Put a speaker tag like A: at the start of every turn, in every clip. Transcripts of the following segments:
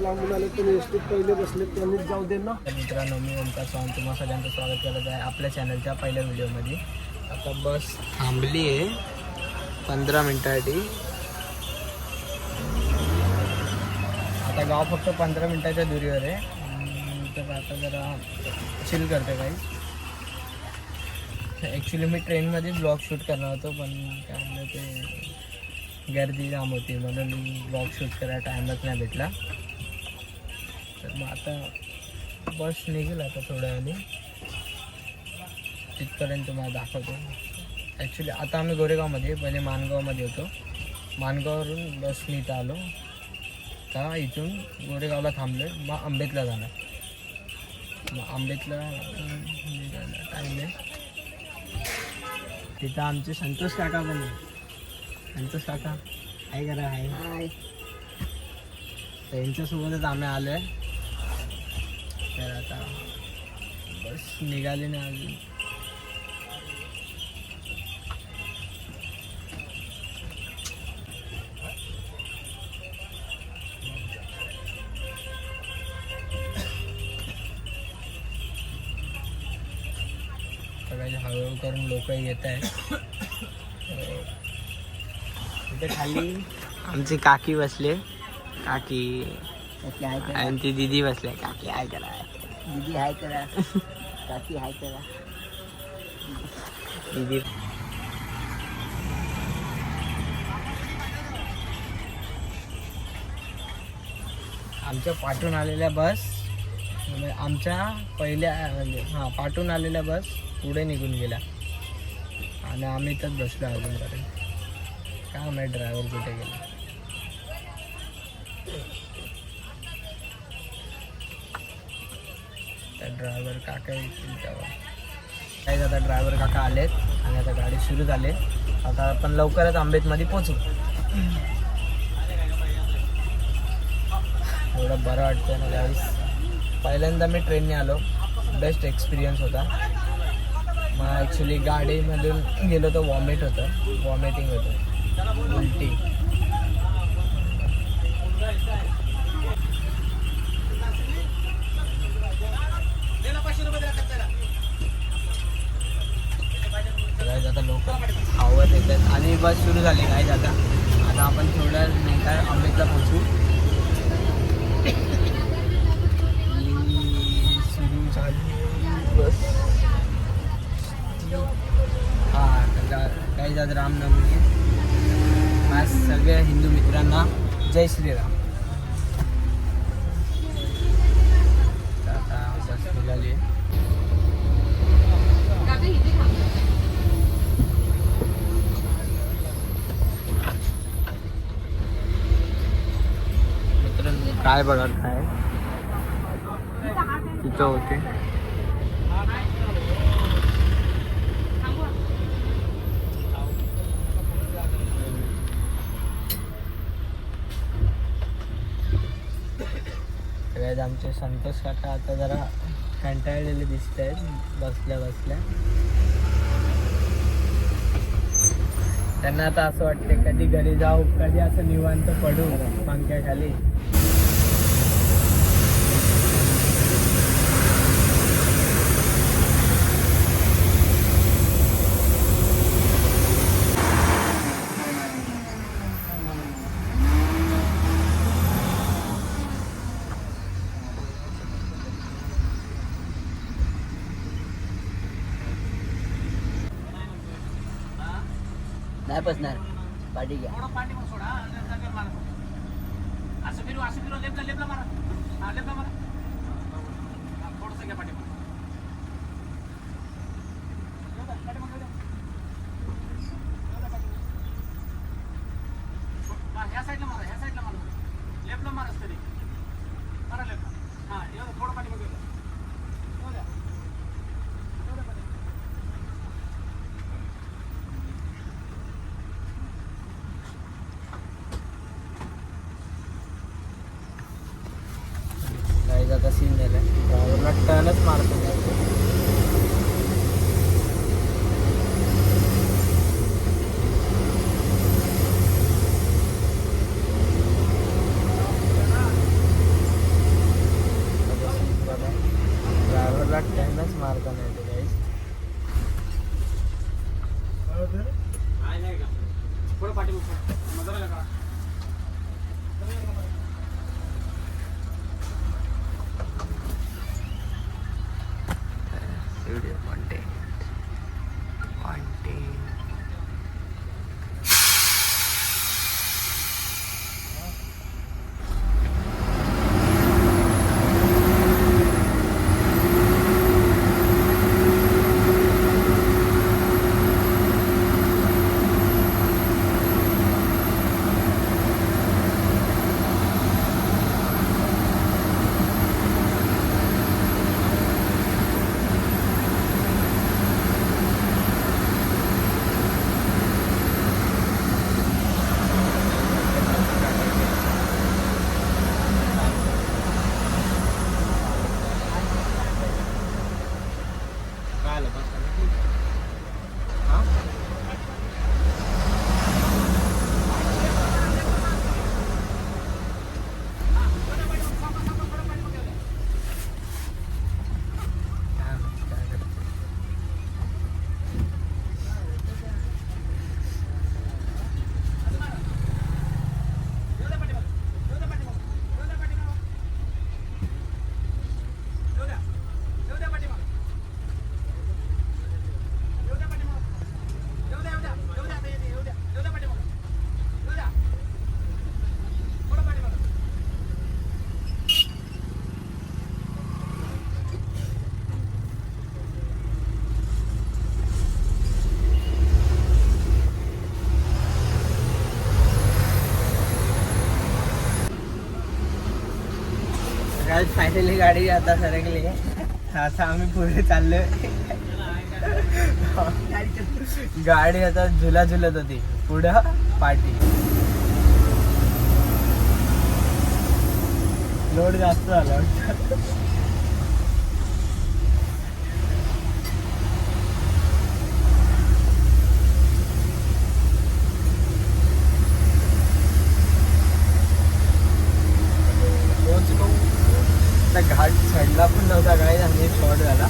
A: लांबून आले पण एसटीत पहिले बसले त्यांनीच जाऊ दे ना.
B: मित्रांनो, मी ओमकार चव्हाण तुम्हा सगळ्यांचं स्वागत करत आहे आपल्या चॅनलच्या पहिल्या व्हिडिओमध्ये. आता बस थांबली आहे 15 मिनिटासाठी. आता गाव फक्त 15 मिनिटाच्या दुरीवर आहे. तर आता जरा चिल करते काही. ॲक्च्युली मी ट्रेनमध्ये ब्लॉग शूट करणार होतो, पण त्यामुळे ते गर्दी जाम होती म्हणून ब्लॉग शूट करायला टाईमच नाही भेटला. तर मग आता बस निघेल आता थोड्या वेळाने, तिथपर्यंत तुम्हाला दाखवतो. ॲक्च्युली आता आम्ही गोरेगावमध्ये, पहिले माणगावमध्ये होतो. माणगाववरून बसने इथं आलो का इथून गोरेगावला थांबलो, मग आंबेतला जाणार. मग आंबेतला टाईम आहे. तिथं आमचे संतोष काका पण आहे. संतोष काका आहे करा आहे. त्यांच्यासोबतच आम्ही आलो आहे. तर आता बस निघाली ना अजून. सगळ्याचे हळूहळू करून लोक येत आहेत. तिथे खाली आमची काकी बसले, काकी आणि ती दीदी बसले. काकी हाय करा, दीदी हाय करा, काकी हाय करा, दीदी. आमच्या पाठून आलेल्या बस, म्हणजे आमच्या पहिल्या म्हणजे पाठून आलेल्या बस पुढे निघून गेल्या आणि आम्ही इथंच बसलो अजूनपर्यंत. काय माहिती ड्रायव्हर कुठे गेला. त्या ड्रायव्हर काका येतील तेव्हा. काही आता ड्रायव्हर काका आलेत आणि आता गाडी सुरू झाली. आता आपण लवकरच आंबेतमध्ये पोचू. एवढं बरं वाटतं ना त्यावेळेस. पहिल्यांदा मी ट्रेनने आलो, बेस्ट एक्सपिरियन्स होता. मग ॲक्च्युली गाडीमधून गेलो तर वॉमिटिंग होतं, उलटी. आता लोक आवत येतात आणि बस सुरू झाली काय. आता आपण थोड्या मिनिटात आंबेतला पोचू. सुरू झाली बस. काही जात रामनवमी. माझ्या सगळ्या हिंदू मित्रांना जय श्रीराम. आता बस निघाली. मित्रांनो काय बघत आहे तिथं होते. आमचे संतोष काका आता जरा कंटाळलेले दिसत आहेत बसल्या. त्यांना आता असं वाटते कधी घरी जाऊ, कधी असं निवांत पडू पंख्याखाली. नाही बसणार पाठी घ्या. आता सीन झाला. ड्रायव्हरला टर्नच मारत व्हिडिओ कॉन्टेंट फायनली गाडी आता सरकली. आता आम्ही पुढे चाललोय. गाडी आता झुला झुलत होती पुढं पाठी. लोड जास्त झाला. घाट चढला पण नव्हता काय आणि शॉर्ट झाला.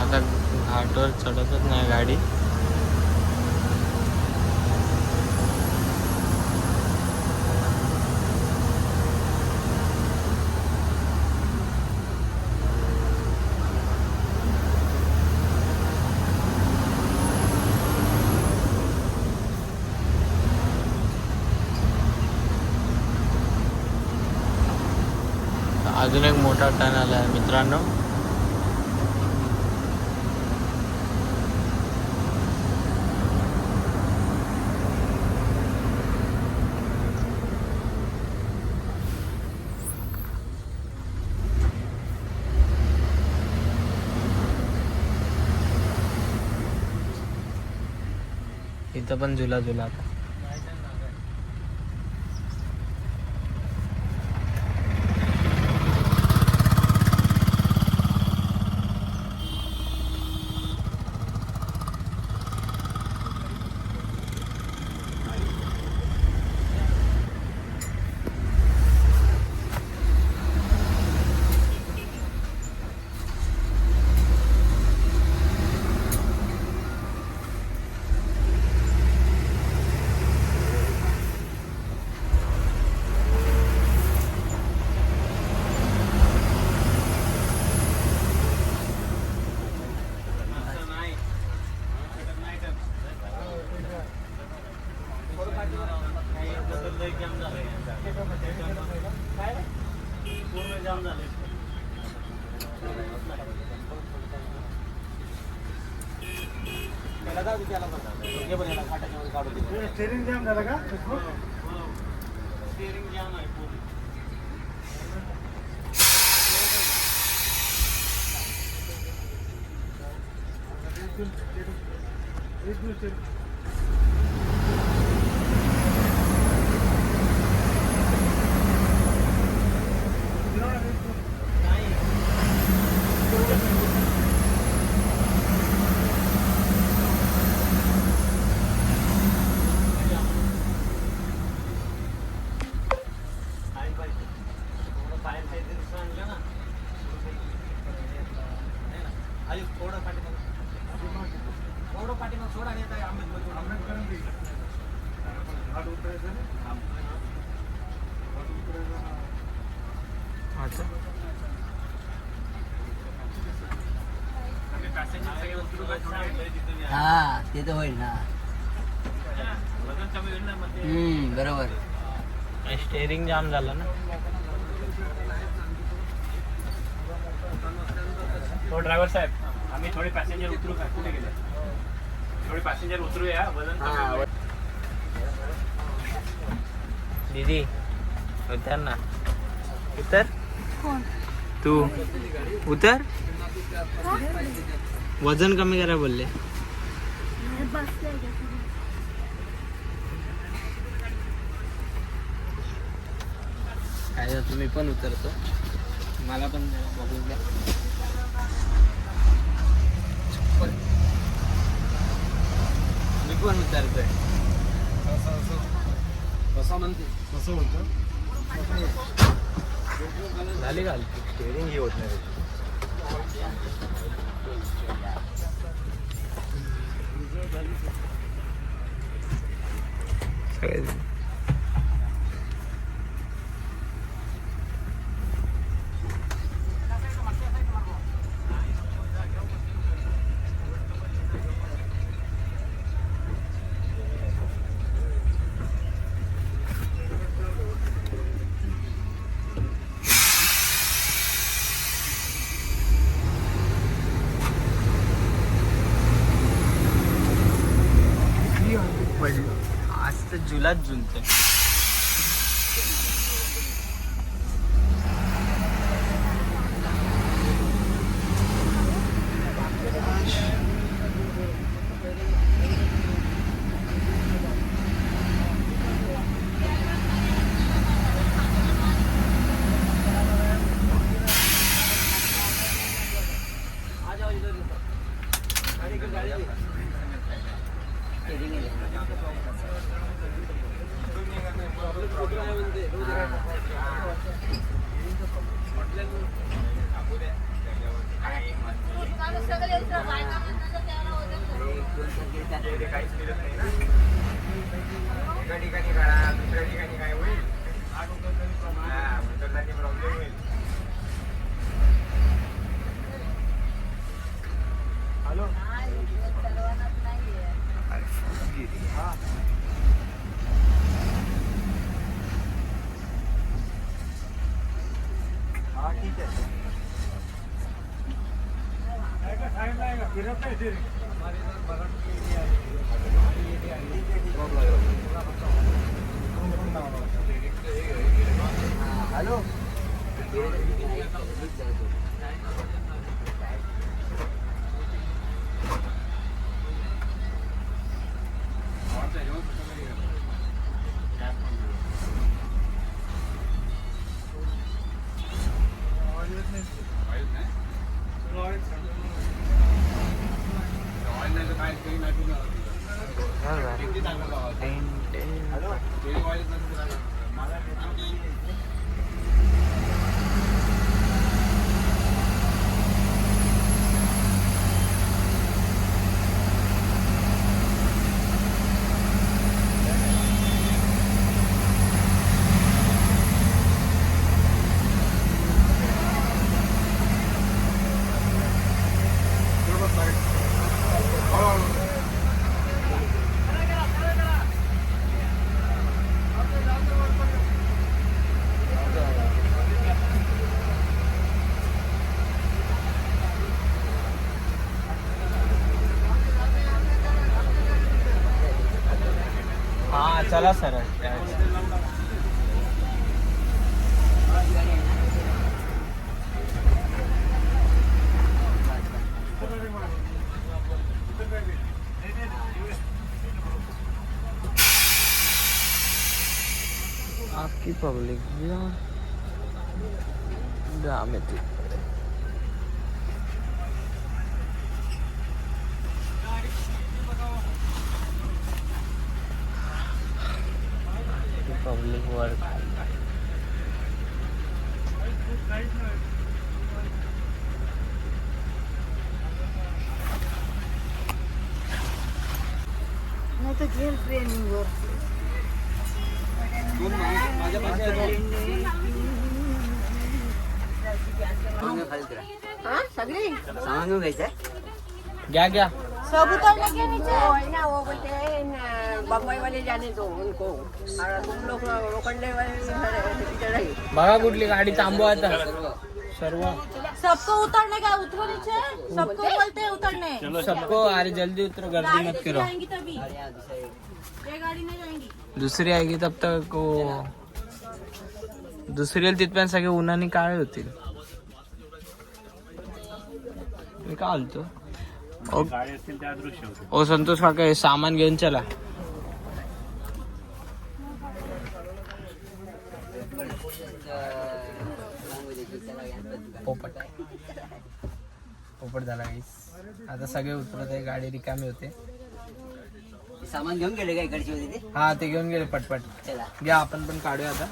B: आता घाटावर चढतच नाही गाडी. अजून एक मोठा टर्न आला आहे मित्रांनो. इथं पण झुला झुला आता.
A: स्टेरिंग जाम झाला का?
B: स्टेरिंग जाम आहे पूर्ण. अच्छा
C: हा ते तर होईल ना. बरोबर.
B: स्टेअरिंग जाम झालं ना.
D: तो ड्रायव्हर साहेब आम्ही थोडे पॅसेंजर उतरू का? कुठे गेले? थोडे पॅसेंजर उतरूया, वजन कमी होईल.
B: दीदी उतर ना. उतर तू उतर. वजन कमी करा बोलले. काय तुम्ही पण उतरतो. मला पण बघून द्या. मी पण उतरतोय.
A: कसं म्हणते कसं म्हणतो
B: झाली घाल.
D: स्टेअरिंग हे होत नाही.
B: सगळे आज तर जुलाच जुलते.
D: एका ठिकाणी काढा, दुसऱ्या ठिकाणी काय होईल? प्रॉब्लेम होईल. हॅलो हा ठीक आहे. फिरत नाही
C: हॅलो.
B: हा चला सर. आपकी पब्लिक जाम येते. पब्लिक वर्क
E: नाही तर जेल ट्रेनिंग वर सगळे
C: सामान घेऊन घ्यायचंय.
B: घ्या घ्या.
E: सब उतरने के नीचे ना वो बोलते हैं बम्बई वाले जाने दो उनको और तुम लोग रोकंडे वाले इधर रहिए.
B: बघा कुठली गाडी थांबवा आता. सर्व
E: सबको उतरने का उतरो नीचे सबको बोलते हैं उतरने.
B: सबको अरे जल्दी उतरो, गर्दी मत करो.
E: जाएंगी तभी ये गाड़ी नहीं जाएंगी.
B: दुसरी आहे की तब तक दुसरी तिथपर्यंत सगळे उन्हाने काळे होतील. मी का आलतो.
D: गाडी असतील त्या दृश्य होते.
B: ओ संतोष काका हे सामान घेऊन चला. पोपट पोपट झाला गाईस. आता सगळे उतरत आहे, गाडी रिकामी होते.
C: सामान घेऊन गेले काय इकडचे होते ते.
B: हा ते घेऊन गेले पटपट.
C: चला
B: घ्या आपण पण काढूया आता.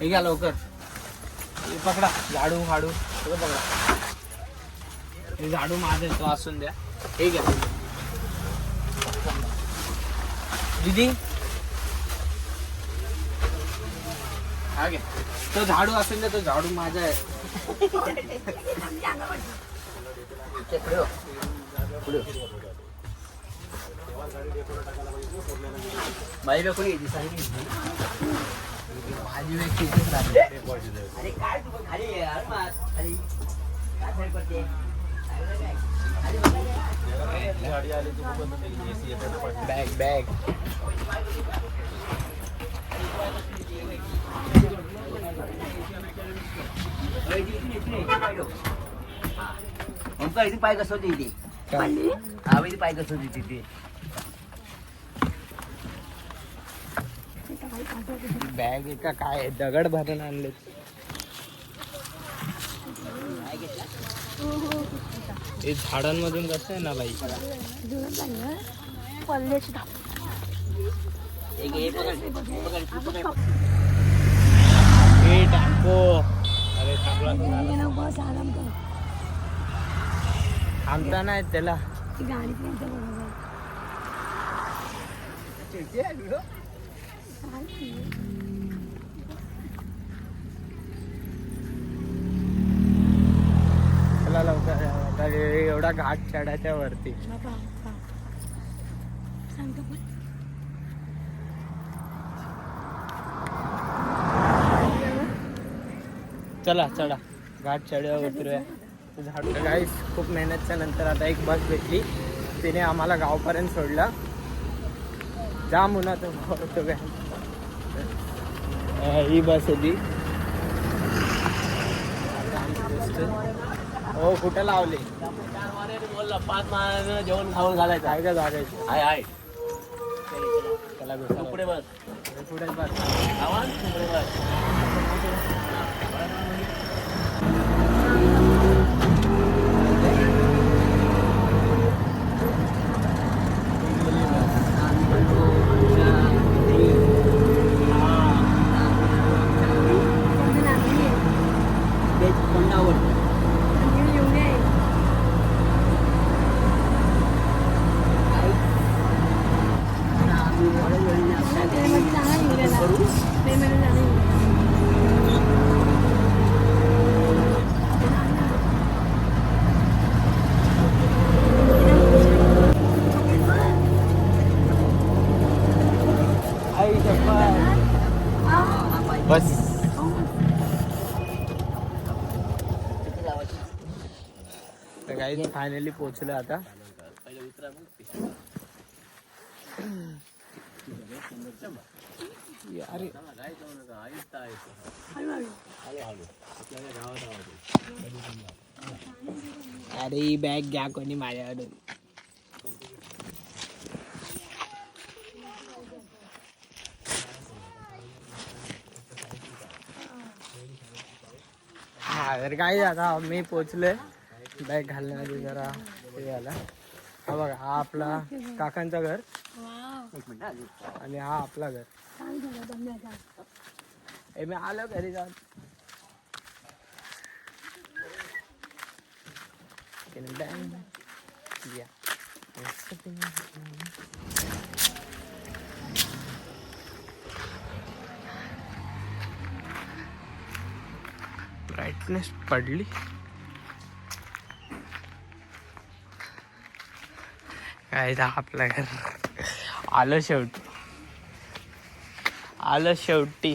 B: हे घ्या लवकर. हे पकडा झाडू हाडू सगळं पकडा. हे झाडू माझं तो असून द्या. हे घ्या दीदी. हा घ्या तो झाडू असून द्या. तो झाडू माझा आहे.
C: बाईला कोणी येते सांगितली.
B: माझी व्यक्ती इथेच राहते.
C: अरे काय तू खाली ये यार मास खाली काय फरक पडते.
B: बॅग बॅग
C: ओमकार इथे पाय कसं होते इथे. हा इथे पाय कसं होते तिथे.
B: बॅग एका काय दगड भरून आणले. हे झाडांमधून कसं आहे ना बाई. हे टॅम्पो. अरे थांबता नाही त्याला. चला लवकर आता. एवढा घाट चढायच्या वरती. चला चढा घाट चढ्या उतरूया. झाड गाईस खूप मेहनतच्या नंतर आता एक बस भेटली. तिने आम्हाला गावपर्यंत सोडलं. जाम उन्हात होतो. ही बस होती. हो कुठं लावले.
C: बोलला 5 माणसानं जेवण खाऊन घालायचं
B: आहे का जागायची.
C: आहे.
B: त्याला
C: पुढे बस
B: पुढे बस.
C: आवाज पुढे बस.
B: बस तर काही फायनली पोहोचलो आता. अरे अरे ही बॅग घ्या कोणी माझ्याकडून. तर काय आता मी पोचलोय बॅग घालण्याआधी जरा हे झाला. हा बघा हा आपला काकांचं घर आणि हा आपला घर. हे मी आलो घरी जाऊन. ब्राईटनेस पडली. काय आपलं घर आलं शेवटी.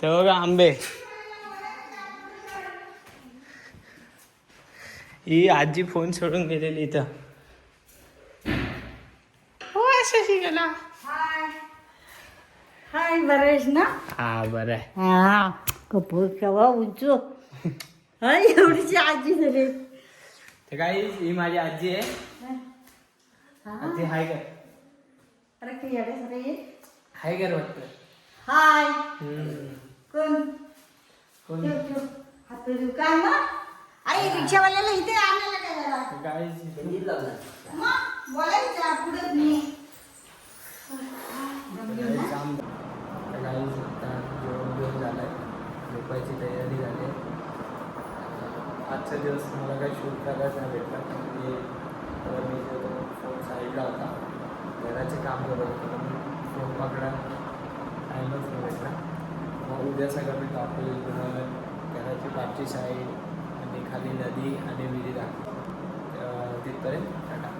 B: ते बघा आंबे. ही आजी फोन सोडून गेलेली इथं. हो असं गेला.
F: हाय बरेश ना.
B: हा बरं आहे.
F: हा कपूर केव्हा उंचो. हाय एवढीची आजी झाली.
B: तर काय ही माझी आजी आहे. आजी हाय कर.
F: अरे काही अडे सरे.
B: हाय कर वाटतं.
F: हाय
B: कोण
F: कोण हात दुकान ना. आई रिक्षावाल्याला इथे आणायला काय झाला.
B: काय
F: मग बोलायचं पुढे मी.
B: जेवण झालंय. झोपायची तयारी झाली. आजचा दिवस मला काही शूट करायला नाही भेटला. मी फोन साईडला होता. घराचे काम करत होतो. फोन पकडा टाईमच नाही भेटला. मग उद्या सगळं मी दाखवेल. घराची पाठची साईड आणि खाली नदी आणि विहिरी दाखव. तिथपर्यंत टाटा.